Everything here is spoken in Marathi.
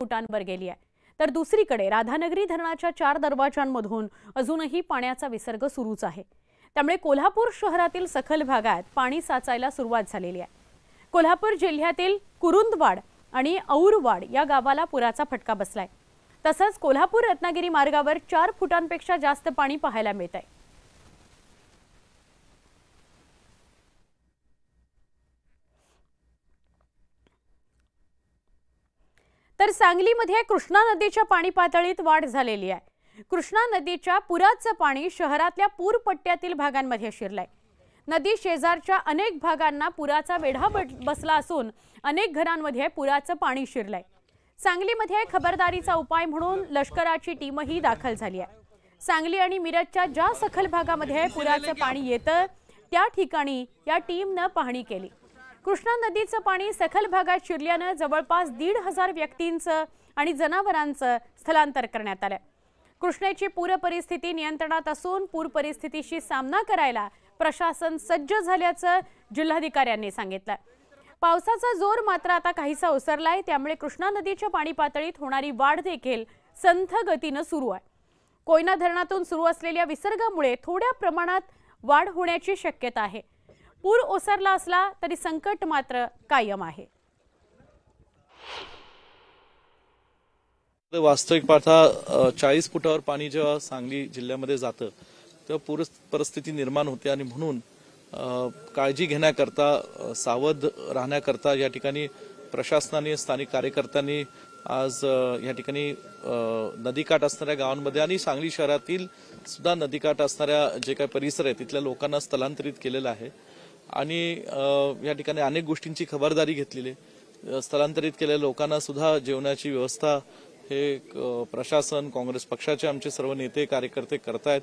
फुटांवर गेली आहे। तर दुसरीकडे राधानगरी धरणाच्या 4 दरवाजांमधून अजूनही पाण्याचा विसर्ग सुरूच आहे। त्यामुळे कोल्हापूर शहरातील सखल भागात पाणी साचायला सुरुवात झालेली आहे। कोल्हापूर जिल्ह्यातील कुरुंदवाड आणि औरवाड या गावाला पुराचा फटका बसलाय। तसंच कोल्हापूर रत्नागिरी मार्गावर 4 फुटांपेक्षा जास्त पाणी पाहायला मिळतंय। तर सांगलीमध्ये कृष्णा नदीच्या पाणी पातळीत वाढ झालेली आहे। कृष्णा नदीच्या पुराचं पाणी शहरातल्या पूरपट्ट्यातील भागांमध्ये शिरलंय। नदी शेजारच्या अनेक भागांना पुराचा वेढा बसला असून अनेक घरांमध्ये पुराचं पाणी शिरलंय। सांगलीमध्ये खबरदारीचा उपाय म्हणून लष्कराची टीमही दाखल झाली आहे। सांगली आणि मिरजच्या ज्या सखल भागामध्ये पुराचं पाणी येतं त्या ठिकाणी या टीमने पाहणी केली। कृष्णा नदीचं पाणी सखल भागात शिरल्याने जवळपास 1,500 व्यक्तींचं आणि जनावरांचं स्थलांतर करण्यात आलं। कृष्णेची पूर परिस्थिती नियंत्रणात असून पूर परिस्थितीशी सामना करायला प्रशासन सज्ज झाल्याचं जिल्हाधिकाऱ्यांनी सांगितलं। पावसाचा जोर मात्र आता काहीसा ओसरलाय, त्यामुळे कृष्णा नदीच्या पाणी पातळीत होणारी वाढ देखील संथ गतीने सुरू आहे। कोयना धरणातून सुरू असलेल्या विसर्गामुळे थोड्या प्रमाणात वाढ होण्याची शक्यता आहे। पूर ओसरला असला तरी संकट मात्र कायम आहे। वास्तविक पाहता 40 फुटावर पाणी जेव्हा सांगली जिल्ह्यामध्ये जातं तेव्हा पूर परिस्थिती निर्माण होते आणि म्हणून काळजी घेण्याकरता सावध राहण्याकरता या ठिकाणी प्रशासनाने स्थानिक कार्यकर्त्यांनी आज या ठिकाणी नदीकाठ असणाऱ्या गावांमध्ये आणि सांगली शहरातील सुद्धा नदीकाठ असणाऱ्या जे काही परिसर आहे तिथल्या लोकांना स्थलांतरित केलेलं आहे आणि या ठिकाणी अनेक गोष्टींची खबरदारी घेतलेली आहे। स्थलांतरित केलेल्या लोकांना सुद्धा जेवणाची व्यवस्था हे प्रशासन काँग्रेस पक्षाचे आमचे सर्व नेते कार्यकर्ते करतायत।